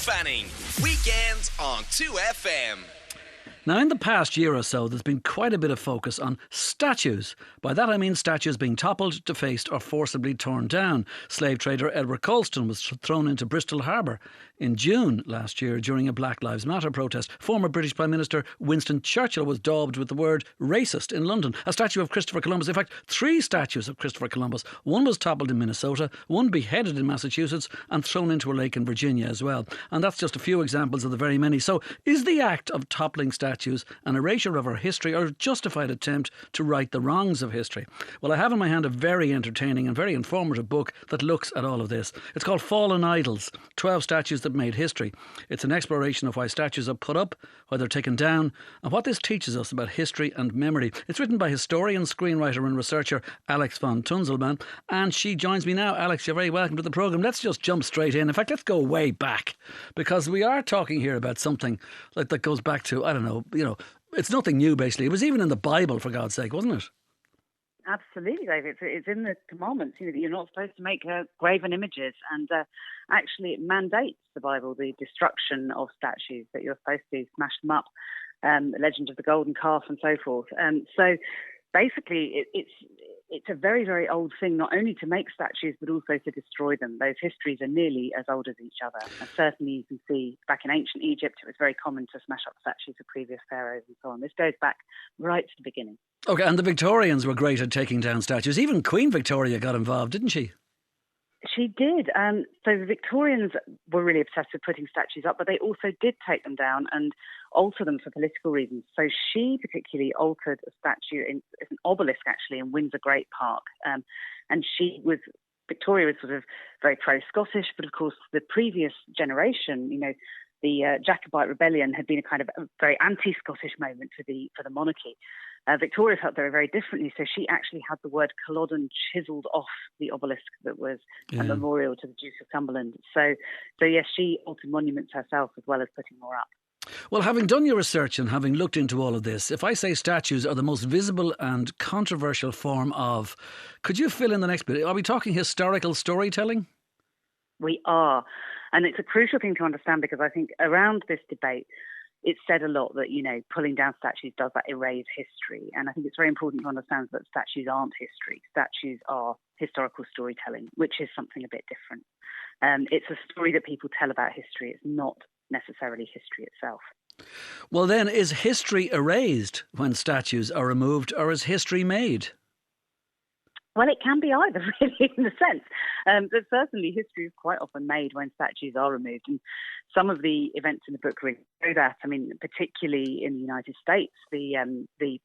Fanning. Weekends on 2FM. Now, in the past year or so, there's been quite a bit of focus on statues. By that I mean statues being toppled, defaced or forcibly torn down. Slave trader Edward Colston was thrown into Bristol Harbour in June last year during a Black Lives Matter protest. Former British Prime Minister Winston Churchill was daubed with the word racist in London. A statue of Christopher Columbus, in fact 3 statues of Christopher Columbus. One was toppled in Minnesota, one beheaded in Massachusetts and thrown into a lake in Virginia as well. And that's just a few examples of the very many. So is the act of toppling statues an erasure of our history or a justified attempt to right the wrongs of history? Well, I have in my hand a very entertaining and very informative book that looks at all of this. It's called Fallen Idols, 12 Statues That Made History. It's an exploration of why statues are put up, why they're taken down, and what this teaches us about history and memory. It's written by historian, screenwriter and researcher Alex von Tunzelman, and she joins me now. Alex, you're very welcome to the programme. Let's just jump straight in. In fact, let's go way back, because we are talking here about something that goes back to, I don't know, it's nothing new basically. It was even in the Bible, for God's sake, wasn't it? Absolutely, David. It's in the commandments, that you're not supposed to make graven images. And actually it mandates, the Bible, the destruction of statues, that you're supposed to smash them up, the legend of the golden calf and so forth. So basically it's a very, very old thing, not only to make statues, but also to destroy them. Those histories are nearly as old as each other. And certainly you can see back in ancient Egypt, it was very common to smash up statues of previous pharaohs and so on. This goes back right to the beginning. Okay, and the Victorians were great at taking down statues. Even Queen Victoria got involved, didn't she? She did. So the Victorians were really obsessed with putting statues up, but they also did take them down and alter them for political reasons. So she particularly altered a statue, it's an obelisk actually, in Windsor Great Park. And Victoria was sort of very pro-Scottish, but of course the previous generation, the Jacobite rebellion had been a kind of a very anti-Scottish moment for the monarchy. Victoria felt very, very differently, so she actually had the word Culloden chiselled off the obelisk that was a memorial to the Duke of Cumberland. So yes, she altered monuments herself as well as putting more up. Well, having done your research and having looked into all of this, if I say statues are the most visible and controversial form of, could you fill in the next bit? Are we talking historical storytelling? We are. And it's a crucial thing to understand, because I think around this debate, it's said a lot that, pulling down statues, does that erase history? And I think it's very important to understand that statues aren't history. Statues are historical storytelling, which is something a bit different. It's a story that people tell about history. It's not necessarily history itself. Well, then, is history erased when statues are removed, or is history made? Well, it can be either, really, in a sense. But certainly history is quite often made when statues are removed. And some of the events in the book really show that. I mean, particularly in the United States, the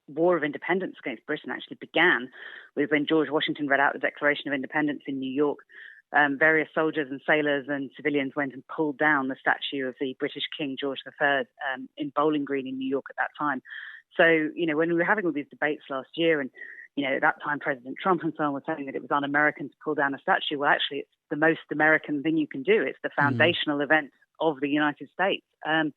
War of Independence against Britain actually began with when George Washington read out the Declaration of Independence in New York. Various soldiers and sailors and civilians went and pulled down the statue of the British King George III in Bowling Green in New York at that time. So, when we were having all these debates last year, and at that time, President Trump and so on were saying that it was un-American to pull down a statue. Well, actually, it's the most American thing you can do. It's the foundational event of the United States. And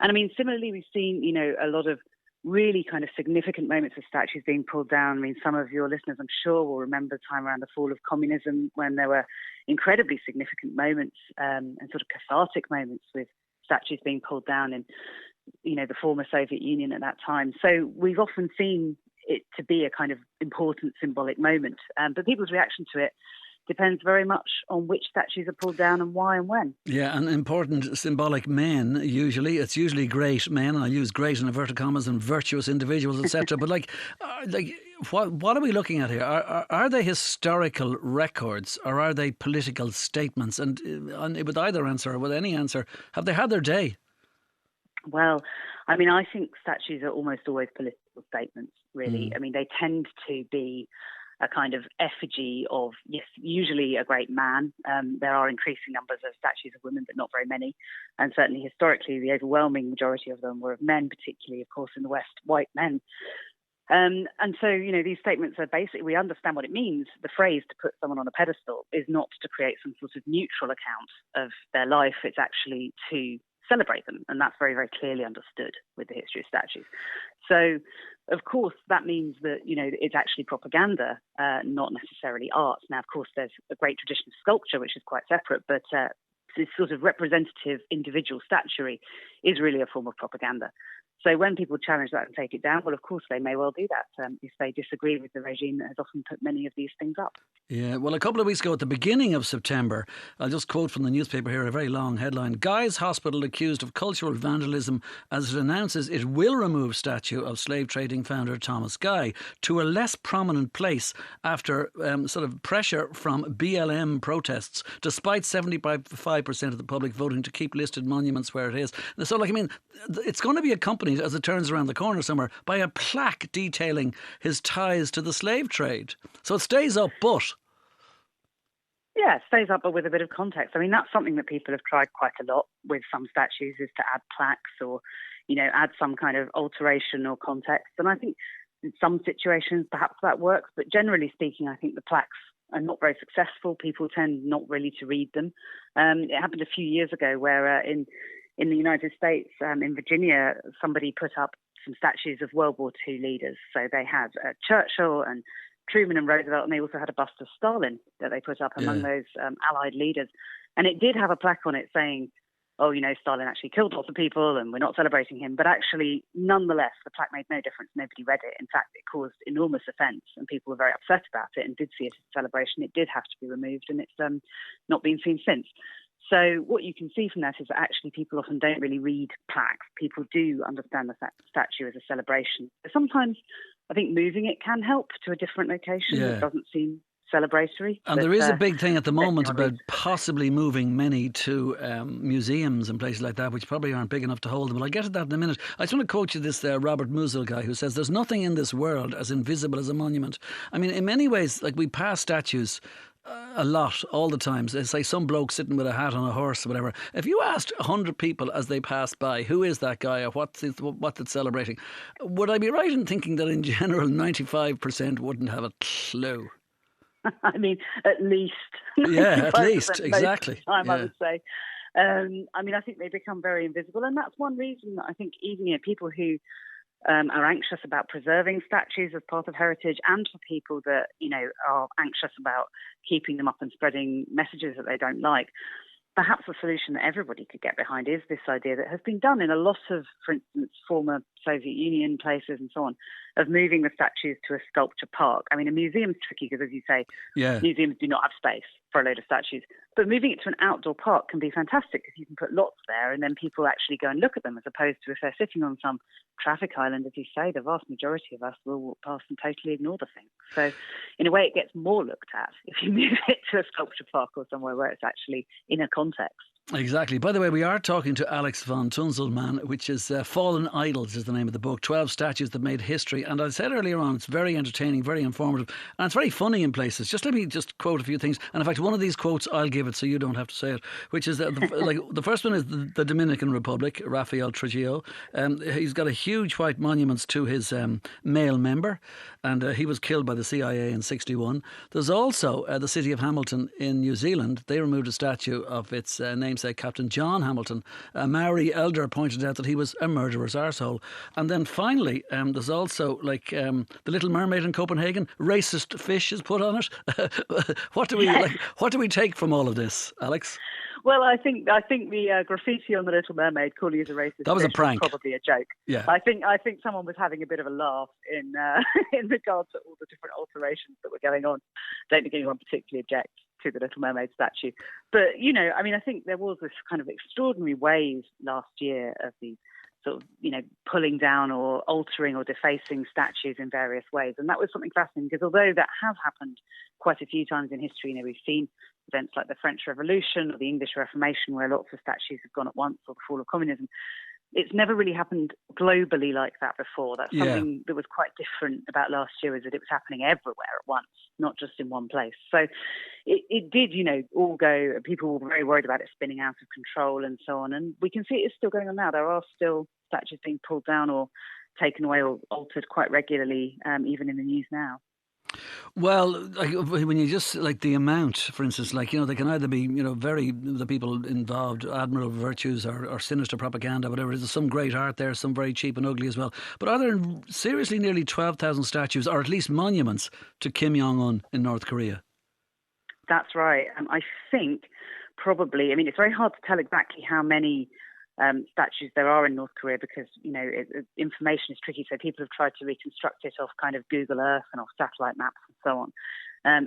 I mean, similarly, we've seen, a lot of really kind of significant moments of statues being pulled down. I mean, some of your listeners, I'm sure, will remember the time around the fall of communism when there were incredibly significant moments and sort of cathartic moments with statues being pulled down in, the former Soviet Union at that time. So we've often seen it to be a kind of important symbolic moment. But people's reaction to it depends very much on which statues are pulled down and why and when. Yeah, and important symbolic men, usually. It's usually great men, and I use great in inverted commas, and virtuous individuals, etc. But what are we looking at here? Are they historical records, or are they political statements? And with either answer or with any answer, have they had their day? Well, I mean, I think statues are almost always political statements, really. I mean, they tend to be a kind of effigy of, yes, usually a great man. There are increasing numbers of statues of women, but not very many. And certainly historically, the overwhelming majority of them were of men, particularly, of course, in the West, white men. And so, these statements are basically, we understand what it means. The phrase to put someone on a pedestal is not to create some sort of neutral account of their life. It's actually to celebrate them. And that's very, very clearly understood with the history of statues. So, of course, that means that, it's actually propaganda, not necessarily art. Now, of course, there's a great tradition of sculpture, which is quite separate, but this sort of representative individual statuary is really a form of propaganda. So when people challenge that and take it down, well, of course, they may well do that if they disagree with the regime that has often put many of these things up. Yeah, well, a couple of weeks ago at the beginning of September, I'll just quote from the newspaper here, a very long headline. Guy's Hospital accused of cultural vandalism as it announces it will remove statue of slave trading founder Thomas Guy to a less prominent place after sort of pressure from BLM protests, despite 75% of the public voting to keep listed monuments where it is. So, it's going to be accompanied, as it turns around the corner somewhere, by a plaque detailing his ties to the slave trade. So it stays up, but... Yeah, it stays up, but with a bit of context. I mean, that's something that people have tried quite a lot with some statues, is to add plaques or, add some kind of alteration or context. And I think in some situations, perhaps that works. But generally speaking, I think the plaques are not very successful. People tend not really to read them. It happened a few years ago where in the United States, in Virginia, somebody put up some statues of World War II leaders. So they had Churchill and Truman and Roosevelt, and they also had a bust of Stalin that they put up among those Allied leaders. And it did have a plaque on it saying, Stalin actually killed lots of people and we're not celebrating him. But actually, nonetheless, the plaque made no difference. Nobody read it. In fact, it caused enormous offence and people were very upset about it and did see it as a celebration. It did have to be removed and it's not been seen since. So what you can see from that is that actually people often don't really read plaques. People do understand the statue as a celebration. Sometimes I think moving it can help to a different location that doesn't seem celebratory. And there is a big thing at the moment about possibly moving many to museums and places like that, which probably aren't big enough to hold them. But I'll get to that in a minute. I just want to quote you this Robert Musil guy who says, "There's nothing in this world as invisible as a monument." I mean, in many ways, like we pass statues a lot, all the time. It's like some bloke sitting with a hat on a horse or whatever. If you asked 100 people as they passed by, who is that guy or what it's celebrating, would I be right in thinking that in general 95% wouldn't have a clue? I mean, at least. Yeah, at least, exactly. Time, I would say. I think they become very invisible, and that's one reason that I think even people who are anxious about preserving statues as part of heritage, and for people that are anxious about keeping them up and spreading messages that they don't like. Perhaps a solution that everybody could get behind is this idea that has been done in a lot of, for instance, former Soviet Union places and so on, of moving the statues to a sculpture park. I mean, a museum's tricky because, as you say, museums do not have space for a load of statues. But moving it to an outdoor park can be fantastic because you can put lots there and then people actually go and look at them, as opposed to if they're sitting on some traffic island, as you say, the vast majority of us will walk past and totally ignore the thing. So in a way, it gets more looked at if you move it to a sculpture park or somewhere where it's actually in a context. Exactly. By the way, we are talking to Alex von Tunzelmann, which is Fallen Idols is the name of the book, 12 statues that made history. And I said earlier on, it's very entertaining, very informative, and it's very funny in places. Just let me just quote a few things. And in fact, one of these quotes, I'll give it so you don't have to say it, which is the first one is the Dominican Republic, Rafael Trujillo. He's got a huge white monument to his male member, and he was killed by the CIA in 1961. There's also the city of Hamilton in New Zealand. They removed a statue of its namesake, Captain John Hamilton. Maori elder pointed out that he was a murderer's arsehole. And then finally, there's also the Little Mermaid in Copenhagen. Racist fish is put on it. What do we take from all of this, Alex? Well, I think the graffiti on the Little Mermaid calling it a racist. That was a prank. Was probably a joke. Yeah. I think someone was having a bit of a laugh in in regard to all the different alterations that were going on. Don't think anyone particularly objects to the Little Mermaid statue, but I think there was this kind of extraordinary wave last year of these sort of pulling down or altering or defacing statues in various ways, and that was something fascinating because although that has happened quite a few times in history, we've seen events like the French Revolution or the English Reformation where lots of statues have gone at once, or the fall of communism. It's never really happened globally like that before. That's something that was quite different about last year, is that it was happening everywhere at once, not just in one place. So it did, all go, people were very worried about it spinning out of control and so on. And we can see it is still going on now. There are still statues being pulled down or taken away or altered quite regularly, even in the news now. Well, when you just the amount, for instance, they can either be, the people involved, admirable virtues or sinister propaganda, whatever it is. There's some great art there, some very cheap and ugly as well. But are there seriously nearly 12,000 statues, or at least monuments, to Kim Jong-un in North Korea? That's right. I think probably, I mean, it's very hard to tell exactly how many statues there are in North Korea because, information is tricky. So people have tried to reconstruct it off kind of Google Earth and off satellite maps and so on.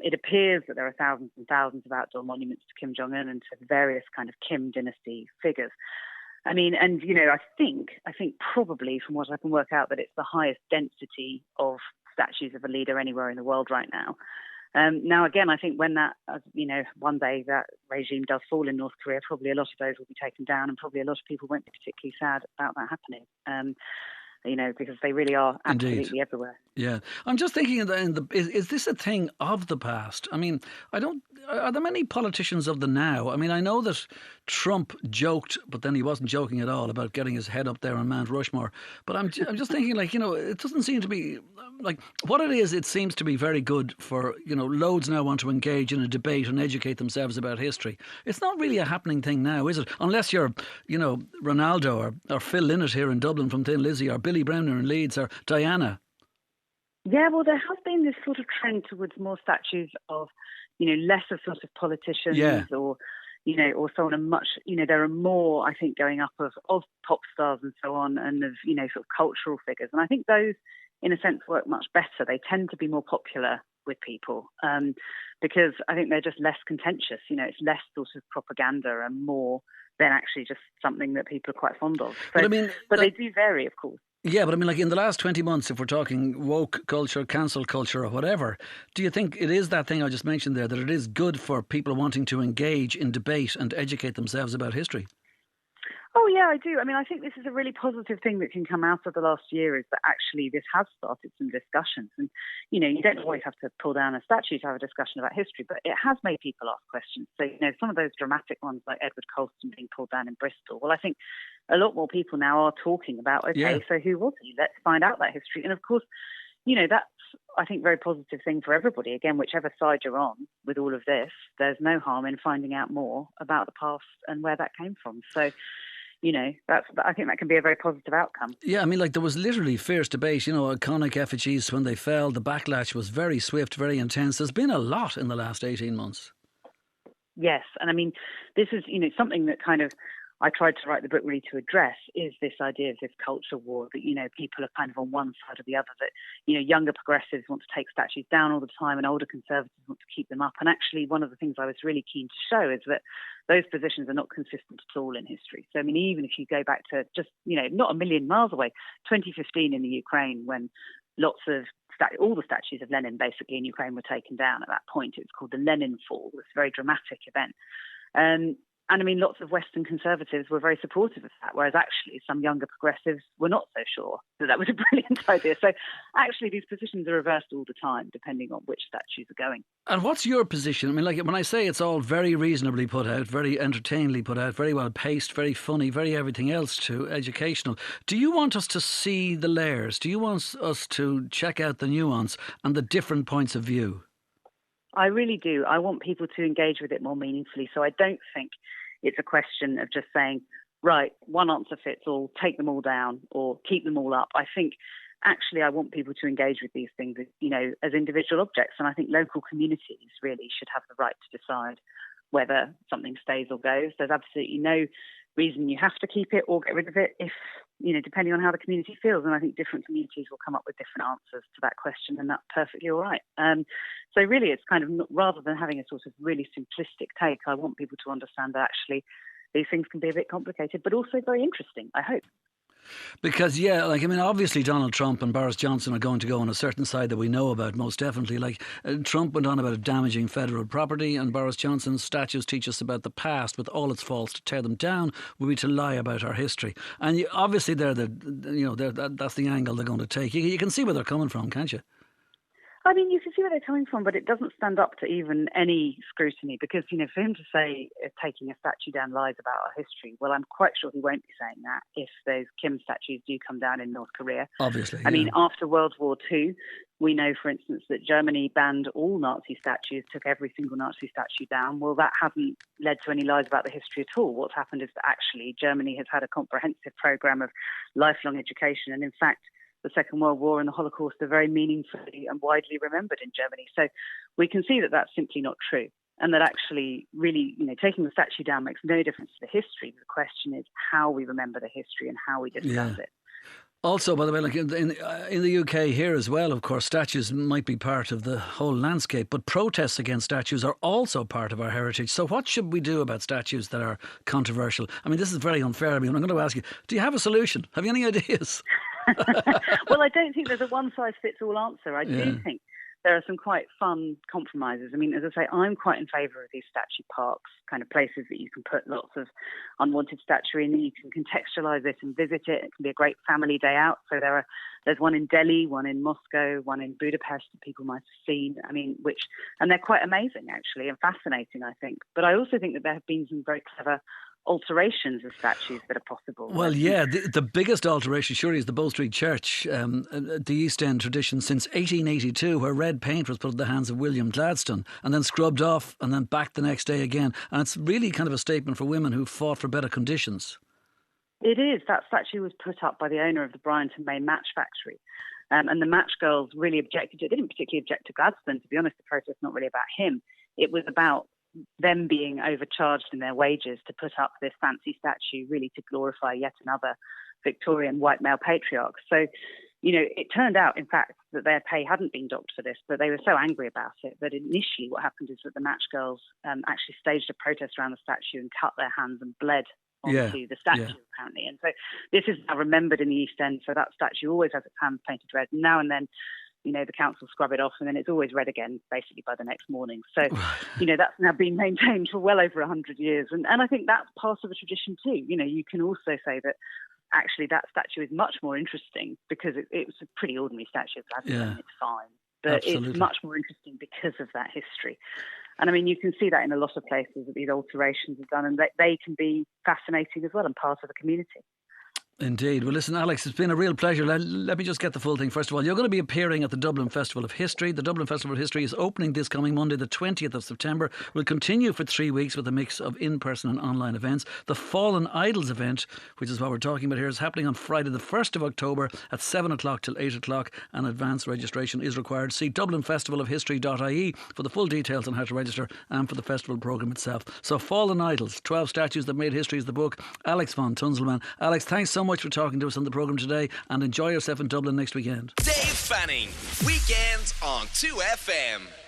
It appears that there are thousands and thousands of outdoor monuments to Kim Jong-un and to various kind of Kim dynasty figures. I mean, and, I think probably from what I can work out that it's the highest density of statues of a leader anywhere in the world right now. Now, again, I think when that, one day that regime does fall in North Korea, probably a lot of those will be taken down and probably a lot of people won't be particularly sad about that happening. Because they really are absolutely Indeed. Everywhere. Yeah. I'm just thinking, is this a thing of the past? I mean, are there many politicians of the now? I mean, I know that Trump joked, but then he wasn't joking at all about getting his head up there on Mount Rushmore. But I'm just thinking, it doesn't seem to be, what it is, it seems to be very good for, loads now want to engage in a debate and educate themselves about history. It's not really a happening thing now, is it? Unless you're, Ronaldo or Phil Lynott here in Dublin from Thin Lizzy or Billy Bremner in Leeds or Diana. Yeah, well, there has been this sort of trend towards more statues of, lesser sort of politicians or so on. And much, there are more, I think, going up of pop stars and so on and of, sort of cultural figures. And I think those, in a sense, work much better. They tend to be more popular with people because I think they're just less contentious. It's less sort of propaganda and more than actually just something that people are quite fond of. So, but they do vary, of course. Yeah, but I mean, in the last 20 months, if we're talking woke culture, cancel culture or whatever, do you think it is that thing I just mentioned there, that it is good for people wanting to engage in debate and educate themselves about history? Oh, yeah, I do. I mean, I think this is a really positive thing that can come out of the last year is that actually this has started some discussions. And, you don't always have to pull down a statue to have a discussion about history, but it has made people ask questions. So, some of those dramatic ones like Edward Colston being pulled down in Bristol, well, I think a lot more people now are talking about, so who was he? Let's find out that history. And of course, that's, I think, very positive thing for everybody. Again, whichever side you're on with all of this, there's no harm in finding out more about the past and where that came from. So, I think that can be a very positive outcome. Yeah, I mean, there was literally fierce debate, iconic effigies when they fell. The backlash was very swift, very intense. There's been a lot in the last 18 months. Yes, and I mean, this is, something that kind of I tried to write the book really to address is this idea of this culture war that, people are kind of on one side or the other, that, younger progressives want to take statues down all the time and older conservatives want to keep them up. And actually, one of the things I was really keen to show is that those positions are not consistent at all in history. So, I mean, even if you go back to just, not a million miles away, 2015 in the Ukraine, when lots of all the statues of Lenin basically in Ukraine were taken down at that point. It was called the Lenin Fall, this very dramatic event. And I mean, lots of Western conservatives were very supportive of that, whereas actually some younger progressives were not so sure that was a brilliant idea. So actually these positions are reversed all the time, depending on which statues are going. And what's your position? I mean, when I say it's all very reasonably put out, very entertainingly put out, very well paced, very funny, very everything else too, educational, do you want us to see the layers? Do you want us to check out the nuance and the different points of view? I really do. I want people to engage with it more meaningfully. So I don't think it's a question of just saying, right, one answer fits all, take them all down or keep them all up. I think actually I want people to engage with these things, as individual objects. And I think local communities really should have the right to decide whether something stays or goes. There's absolutely no reason you have to keep it or get rid of it if, depending on how the community feels. And I think different communities will come up with different answers to that question, and that's perfectly all right. So really it's kind of, rather than having a sort of really simplistic take, I want people to understand that actually these things can be a bit complicated, but also very interesting, I hope. Because, obviously Donald Trump and Boris Johnson are going to go on a certain side that we know about, most definitely. Trump went on about damaging federal property, and Boris Johnson's statues teach us about the past with all its faults. To tear them down would be to lie about our history. And obviously that's the angle they're going to take. You can see where they're coming from, can't you? I mean, you can see where they're coming from, but it doesn't stand up to even any scrutiny because, for him to say taking a statue down lies about our history, well, I'm quite sure he won't be saying that if those Kim statues do come down in North Korea. Obviously. I mean, after World War II, we know, for instance, that Germany banned all Nazi statues, took every single Nazi statue down. Well, that hasn't led to any lies about the history at all. What's happened is that actually Germany has had a comprehensive program of lifelong education. And in fact, the Second World War and the Holocaust are very meaningfully and widely remembered in Germany. So we can see that that's simply not true. and that actually really, taking the statue down makes no difference to the history. The question is how we remember the history and how we discuss it. Also, by the way, like in the UK here as well, of course, statues might be part of the whole landscape, but protests against statues are also part of our heritage. So what should we do about statues that are controversial? I mean, this is very unfair. I mean, I'm going to ask you, do you have a solution? Have you any ideas? Well, I don't think there's a one-size-fits-all answer. I do think there are some quite fun compromises. I mean, as I say, I'm quite in favour of these statue parks, kind of places that you can put lots of unwanted statuary in. You can contextualise it and visit it. It can be a great family day out. So there's one in Delhi, one in Moscow, one in Budapest that people might have seen. I mean, and they're quite amazing actually and fascinating, I think. But I also think that there have been some very clever alterations of statues that are possible. Well, yeah, the biggest alteration surely is the Bow Street Church, the East End tradition since 1882, where red paint was put in the hands of William Gladstone and then scrubbed off and then back the next day again. And it's really kind of a statement for women who fought for better conditions. It is. That statue was put up by the owner of the Bryant and May match factory. And the match girls really objected to it. They didn't particularly object to Gladstone, to be honest. The protest not really about him. It was about them being overcharged in their wages to put up this fancy statue, really to glorify yet another Victorian white male patriarch. So, it turned out, in fact, that their pay hadn't been docked for this, but they were so angry about it that initially what happened is that the match girls actually staged a protest around the statue and cut their hands and bled onto the statue, apparently. And so this is now remembered in the East End, so that statue always has its hands painted red. And now and then, the council scrub it off and then it's always red again, basically by the next morning. So, that's now been maintained for well over 100 years. And I think that's part of a tradition too. You can also say that actually that statue is much more interesting because it was a pretty ordinary statue of Gladstone and it's fine. But it's much more interesting because of that history. And I mean, you can see that in a lot of places that these alterations are done and they can be fascinating as well and part of a community. Indeed. Well, listen, Alex, it's been a real pleasure. Let me just get the full thing. First of all, you're going to be appearing at the Dublin Festival of History. The Dublin Festival of History is opening this coming Monday, the 20th of September. Will continue for 3 weeks with a mix of in-person and online events. The Fallen Idols event, which is what we're talking about here, is happening on Friday, the 1st of October at 7 o'clock till 8 o'clock, and advance registration is required. See dublinfestivalofhistory.ie for the full details on how to register and for the festival programme itself. So Fallen Idols, 12 Statues That Made History is the book. Alex von Tunzelmann. Alex, thanks so much for talking to us on the programme today and enjoy yourself in Dublin next weekend. Dave Fanning, weekends on 2FM.